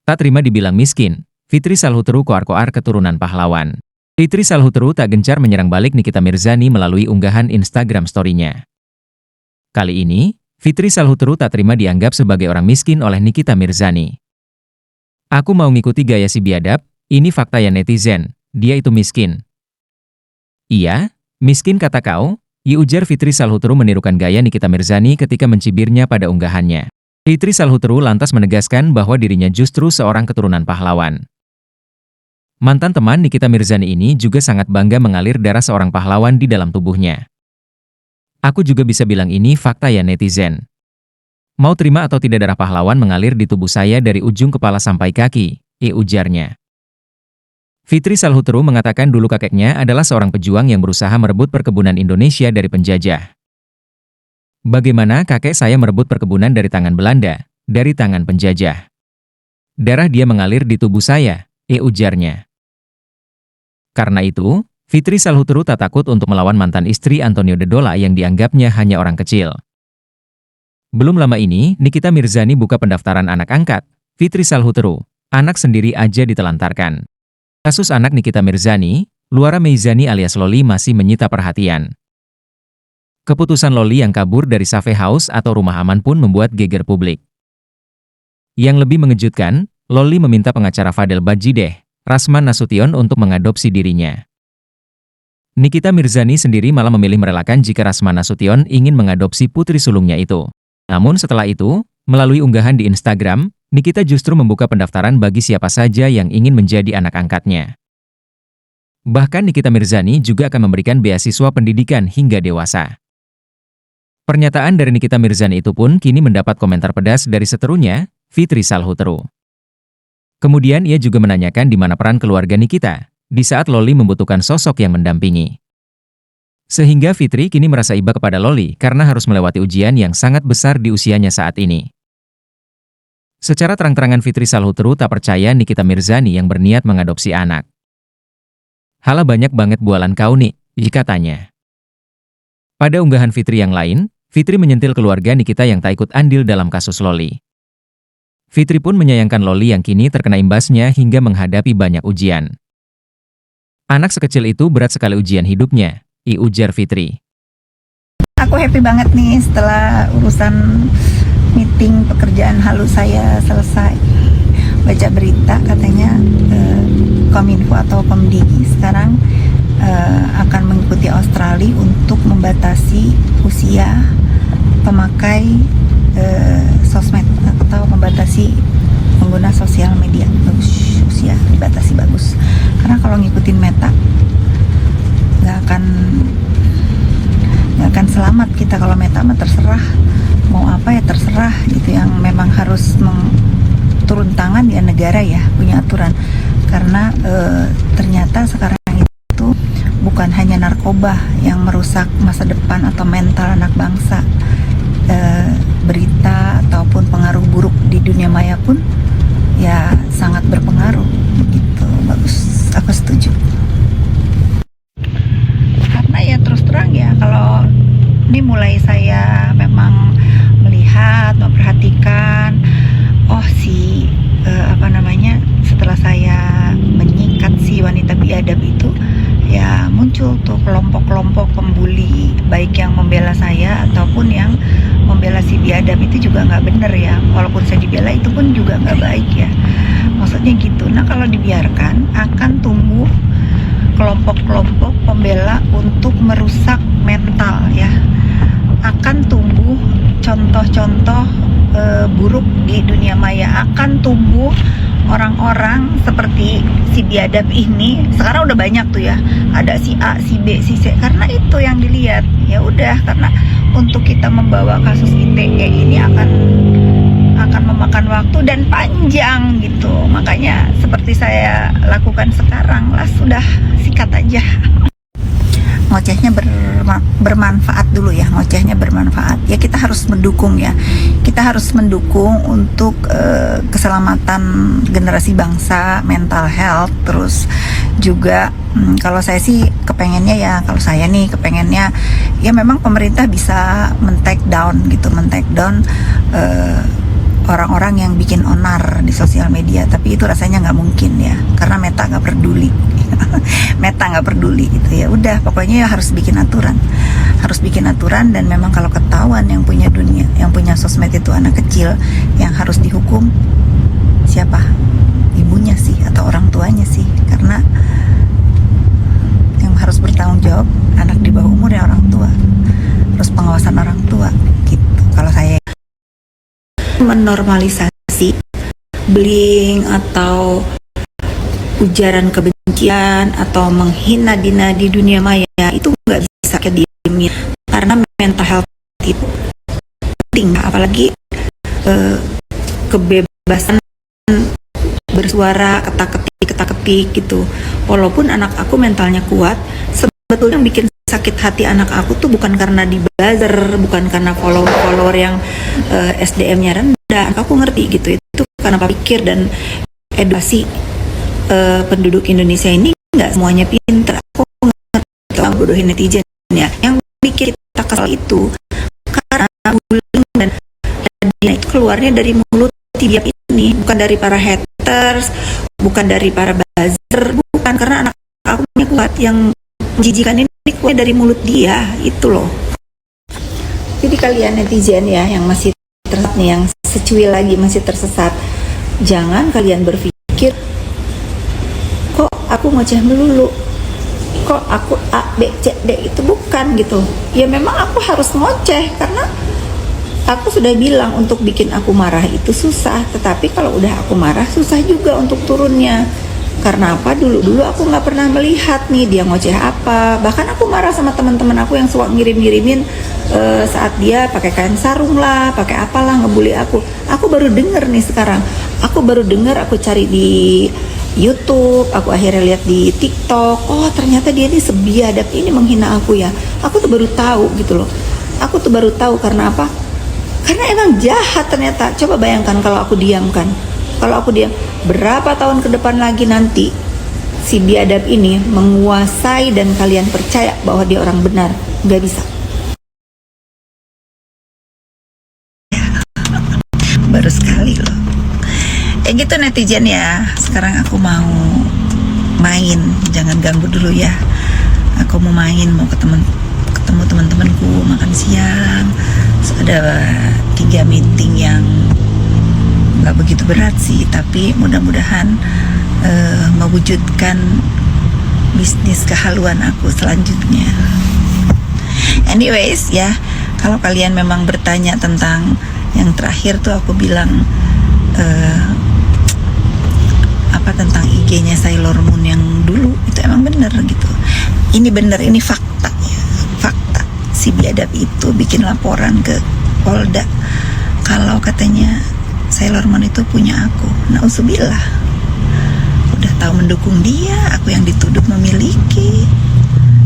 Tak terima dibilang miskin, Fitri Salhutru koar-koar keturunan pahlawan. Fitri Salhutru tak gencar menyerang balik Nikita Mirzani melalui unggahan Instagram story-nya. Kali ini, Fitri Salhutru tak terima dianggap sebagai orang miskin oleh Nikita Mirzani. Aku mau ngikuti gaya si biadab, ini fakta ya netizen, dia itu miskin. Iya, miskin kata kau, ujar Fitri Salhutru menirukan gaya Nikita Mirzani ketika mencibirnya pada unggahannya. Fitri Salhutru lantas menegaskan bahwa dirinya justru seorang keturunan pahlawan. Mantan teman Nikita Mirzani ini juga sangat bangga mengalir darah seorang pahlawan di dalam tubuhnya. Aku juga bisa bilang ini fakta ya netizen. Mau terima atau tidak darah pahlawan mengalir di tubuh saya dari ujung kepala sampai kaki, ujarnya. Fitri Salhutru mengatakan dulu kakeknya adalah seorang pejuang yang berusaha merebut perkebunan Indonesia dari penjajah. Bagaimana kakek saya merebut perkebunan dari tangan Belanda, dari tangan penjajah? Darah dia mengalir di tubuh saya, ujarnya. Karena itu, Fitri Salhutru tak takut untuk melawan mantan istri Antonio Dodola yang dianggapnya hanya orang kecil. Belum lama ini, Nikita Mirzani buka pendaftaran anak angkat. Fitri Salhutru, anak sendiri aja ditelantarkan. Kasus anak Nikita Mirzani, Luara Meizani alias Loli masih menyita perhatian. Keputusan Loli yang kabur dari Safe House atau rumah aman pun membuat geger publik. Yang lebih mengejutkan, Loli meminta pengacara Fadel Bajideh, Rasman Nasution untuk mengadopsi dirinya. Nikita Mirzani sendiri malah memilih merelakan jika Rasman Nasution ingin mengadopsi putri sulungnya itu. Namun setelah itu, melalui unggahan di Instagram, Nikita justru membuka pendaftaran bagi siapa saja yang ingin menjadi anak angkatnya. Bahkan Nikita Mirzani juga akan memberikan beasiswa pendidikan hingga dewasa. Pernyataan dari Nikita Mirzani itu pun kini mendapat komentar pedas dari seterunya, Fitri Salhutru. Kemudian ia juga menanyakan di mana peran keluarga Nikita, di saat Loli membutuhkan sosok yang mendampingi. Sehingga Fitri kini merasa iba kepada Loli karena harus melewati ujian yang sangat besar di usianya saat ini. Secara terang-terangan Fitri Salhutru tak percaya Nikita Mirzani yang berniat mengadopsi anak. Halah banyak banget bualan kau nih, katanya. Pada unggahan Fitri yang lain, Fitri menyentil keluarga Nikita yang tak ikut andil dalam kasus Loli. Fitri pun menyayangkan Loli yang kini terkena imbasnya hingga menghadapi banyak ujian. Anak sekecil itu berat sekali ujian hidupnya, ujar Fitri. Aku happy banget nih setelah urusan meeting pekerjaan halus saya selesai. Baca berita katanya Kominfo atau Komdigi sekarang akan mengikuti Australia untuk membatasi usia pemakai sosmed atau membatasi pengguna sosial media. Bagus, usia dibatasi bagus. Karena kalau ngikutin Meta nggak akan selamat kita. Kalau Meta mah terserah mau apa ya terserah gitu. Yang memang harus turun tangan ya negara ya punya aturan. Karena ternyata sekarang itu bukan hanya narkoba yang merusak masa depan atau mental anak bangsa. Berita ataupun pengaruh buruk di dunia maya pun ya sangat berpengaruh begitu. Bagus, aku setuju. Karena ya terus terang ya kalau ini mulai saya memang melihat, memperhatikan setelah saya menyikat si wanita biadab itu ya muncul tuh kelompok-kelompok pembuli, baik yang membela saya ataupun yang membela si biadab. Itu juga nggak bener ya, walaupun saya dibela itu pun juga nggak baik ya, maksudnya gitu. Nah kalau dibiarkan akan tumbuh kelompok-kelompok pembela untuk merusak mental ya, akan tumbuh contoh-contoh buruk di dunia maya, akan tumbuh orang-orang seperti si biadab ini. Sekarang udah banyak tuh ya, ada si A, si B, si C, karena itu yang dilihat. Ya udah, karena untuk kita membawa kasus ITE ini akan memakan waktu dan panjang gitu. Makanya seperti saya lakukan sekarang lah, sudah sikat aja. Ngocehnya bermanfaat dulu ya, ngocehnya bermanfaat ya. Kita harus mendukung ya, kita harus mendukung untuk keselamatan generasi bangsa, mental health. Terus juga kalau saya sih kepengennya ya, kalau saya nih kepengennya ya memang pemerintah bisa men-take down gitu, men-take down orang-orang yang bikin onar di sosial media, tapi itu rasanya nggak mungkin ya, karena Meta nggak peduli. Meta nggak peduli gitu ya. Udah, pokoknya harus bikin aturan, dan memang kalau ketahuan yang punya dunia, yang punya sosmed itu anak kecil, yang harus dihukum siapa? Ibunya sih atau orang tuanya sih, karena yang harus bertanggung jawab anak di bawah umur ya orang tua, terus pengawasan orang tua gitu. Kalau saya menormalisasi bullying atau ujaran kebencian atau menghina Dina di dunia maya, itu nggak bisa kediemin, karena mental health itu penting, apalagi kebebasan bersuara, kata-ketik gitu. Walaupun anak aku mentalnya kuat, sebetulnya yang bikin sakit hati anak aku tuh bukan karena di buzzer, bukan karena follower yang SDM-nya rendah. Aku ngerti gitu, itu karena pikir dan edukasi penduduk Indonesia ini nggak semuanya pinter. Aku ngerti, bodohin netizen ya. Yang bikin kita kesal itu karena bullying dan itu keluarnya dari mulut dia ini, bukan dari para haters, bukan dari para buzzer, bukan, karena anak aku punya kuat yang menjijikan ini keluar dari mulut dia, itu loh. Jadi kalian netizen ya yang masih tersesat nih, yang secuil lagi masih tersesat, jangan kalian berpikir kok aku ngoceh melulu, kok aku A, B, C, D, itu bukan gitu. Ya memang aku harus ngoceh karena aku sudah bilang untuk bikin aku marah itu susah, tetapi kalau udah aku marah susah juga untuk turunnya. Karena apa? Dulu aku nggak pernah melihat nih dia ngoceh apa. Bahkan aku marah sama teman-teman aku yang suka ngirim-ngirimin saat dia pakai kain sarung lah, pakai apalah, ngebully aku. Aku baru denger nih sekarang. Aku baru denger, aku cari di YouTube, aku akhirnya lihat di TikTok. Oh ternyata dia ini sebiadab ini menghina aku ya. Aku tuh baru tahu gitu loh. Aku tuh baru tahu karena apa? Karena emang jahat ternyata. Coba bayangkan kalau aku diam kan. Kalau aku diam, berapa tahun ke depan lagi nanti si biadab ini menguasai dan kalian percaya bahwa dia orang benar? Gak bisa. Baru sekali loh. Gitu netizen ya. Sekarang aku mau main, jangan ganggu dulu ya. Aku mau main, mau ketemu teman-temanku, makan siang. Terus ada 3 meeting yang nggak begitu berat sih, tapi mudah-mudahan mewujudkan bisnis kehaluan aku selanjutnya. Anyways ya, kalau kalian memang bertanya tentang yang terakhir tuh aku bilang apa tentang IG-nya Sailor Moon yang dulu, itu emang bener gitu. Ini bener, ini fakta ya, fakta. Si biadab itu bikin laporan ke Polda kalau katanya Sailor Moon itu punya aku. Nauzubillah. Udah tahu mendukung dia, aku yang dituduh memiliki.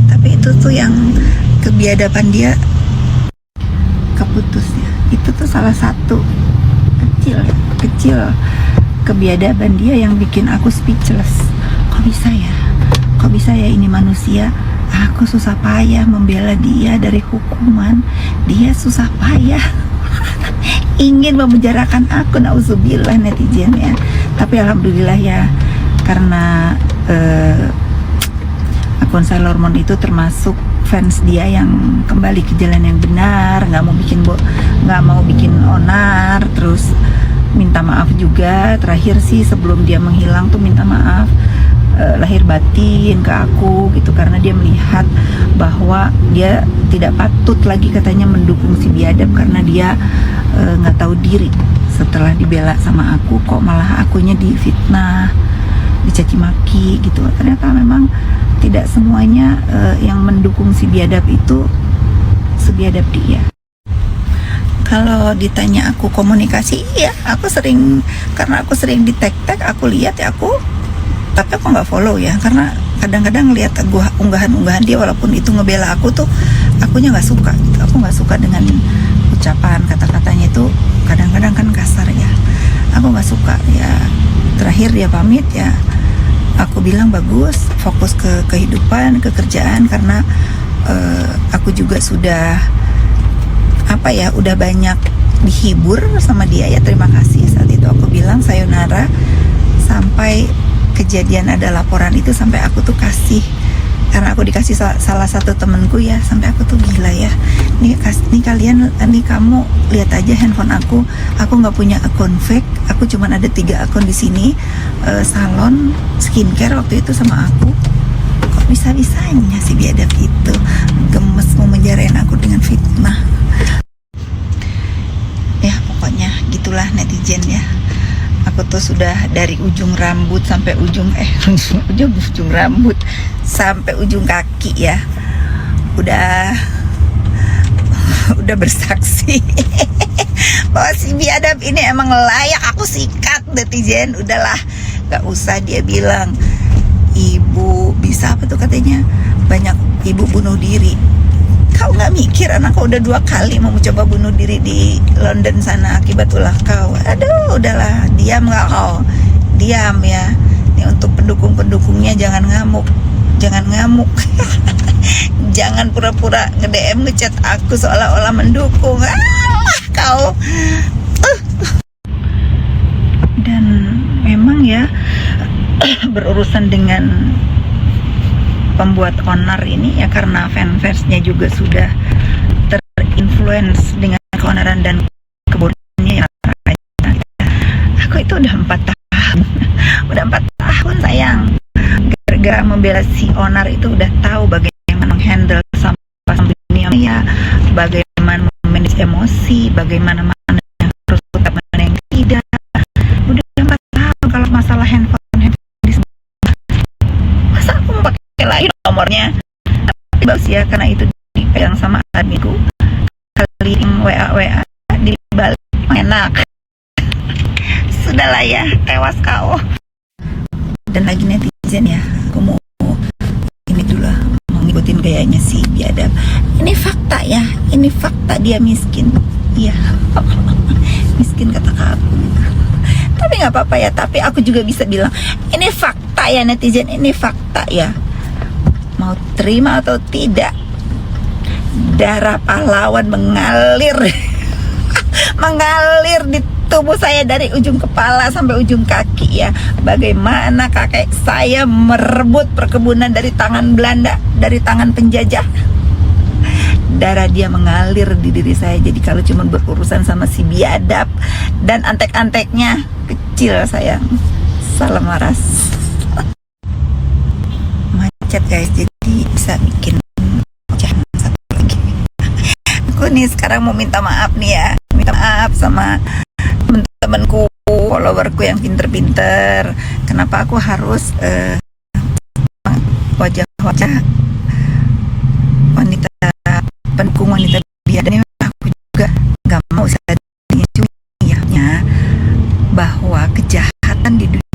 Tapi itu tuh yang kebiadaban dia keputus ya. Itu tuh salah satu kecil kebiadaban dia yang bikin aku speechless. Kok bisa ya? Kok bisa ya ini manusia? Aku susah payah membela dia dari hukuman. Dia susah payah ingin memenjarakan aku. Nauzubillah netizen ya. Tapi alhamdulillah ya, karena akun Sailor Moon itu termasuk fans dia yang kembali ke jalan yang benar, nggak mau bikin onar, terus minta maaf juga. Terakhir sih sebelum dia menghilang tuh minta maaf lahir batin ke aku gitu, karena dia melihat bahwa dia tidak patut lagi katanya mendukung si biadab karena dia nggak tahu diri. Setelah dibela sama aku, kok malah akunya difitnah, dicaci maki gitu. Ternyata memang tidak semuanya yang mendukung si biadab itu sebiadab dia. Kalau ditanya aku komunikasi, iya aku sering, karena aku sering di tag aku lihat ya, tapi aku nggak follow ya, karena kadang-kadang lihat unggahan-unggahan dia walaupun itu ngebela aku tuh akunya nggak suka gitu. Aku nggak suka dengan ucapan kata-katanya itu, kadang-kadang kan kasar ya, aku nggak suka ya. Terakhir dia pamit ya, aku bilang bagus, fokus ke kehidupan, ke kerjaan, karena aku juga sudah udah banyak dihibur sama dia, ya terima kasih. Saat itu aku bilang sayonara, sampai kejadian ada laporan itu, sampai aku tuh kasih, karena aku dikasih salah satu temenku ya, sampai aku tuh gila ya, nih kalian, nih kamu lihat aja handphone aku nggak punya akun fake, aku cuman ada 3 akun di sini, salon skincare waktu itu sama aku. Kok bisa-bisanya si biadab itu gemes mau menjarain aku dengan fitnah. Ya pokoknya gitulah netizen ya. Aku tuh sudah dari ujung rambut sampai ujung ujung rambut sampai ujung kaki ya, udah bersaksi bahwa si biadab ini emang layak aku sikat netizen. Udahlah, gak usah dia bilang ibu bisa apa tuh katanya, banyak ibu bunuh diri. Kau nggak mikir anak kau udah 2 kali mau mencoba bunuh diri di London sana akibat ulah kau. Aduh, udahlah, diam nggak kau? Diam ya. Ini untuk pendukung-pendukungnya, jangan ngamuk. Jangan pura-pura nge-DM ngechat aku seolah-olah mendukung. Kau. Dan memang ya berurusan dengan pembuat onar ini ya, karena fanfansnya juga sudah terinfluence dengan keonaran dan kebodohannya ya. Aku itu udah 4 tahun udah 4 tahun sayang, gara-gara membela si onar itu udah tahu bagaimana menghandle sampah dunia ya, bagaimana memanage emosi, bagaimana mana yang harus tetap, mana yang tidak. Udah 4 tahun kalau masalah handphone masa aku mau pakai lagi nomornya. Tapi bagus ya, karena itu dipegang sama adminku, kali WA dibalik enak. Sudahlah ya, tewas kau. Dan lagi netizen ya, aku mau ini dulu, mau ngikutin gayanya si biadab. Ini fakta ya, ini fakta, dia miskin. Iya, miskin kata aku. Tapi nggak apa-apa ya, tapi aku juga bisa bilang ini fakta ya netizen, ini fakta ya. Mau terima atau tidak, darah pahlawan mengalir mengalir di tubuh saya dari ujung kepala sampai ujung kaki ya. Bagaimana kakek saya merebut perkebunan dari tangan Belanda, dari tangan penjajah. Darah dia mengalir di diri saya. Jadi kalau cuma berurusan sama si biadab dan antek-anteknya, kecil sayang. Salam waras. Macet guys, jadi bisa bikin jangan satu lagi. Aku nih sekarang mau minta maaf nih ya, minta maaf sama temen-temenku, followerku yang pinter-pinter. Kenapa aku harus wajah-wajah wanita, pendukung wanita biadab ini? Aku juga gak mau saya bahwa kejahatan di dunia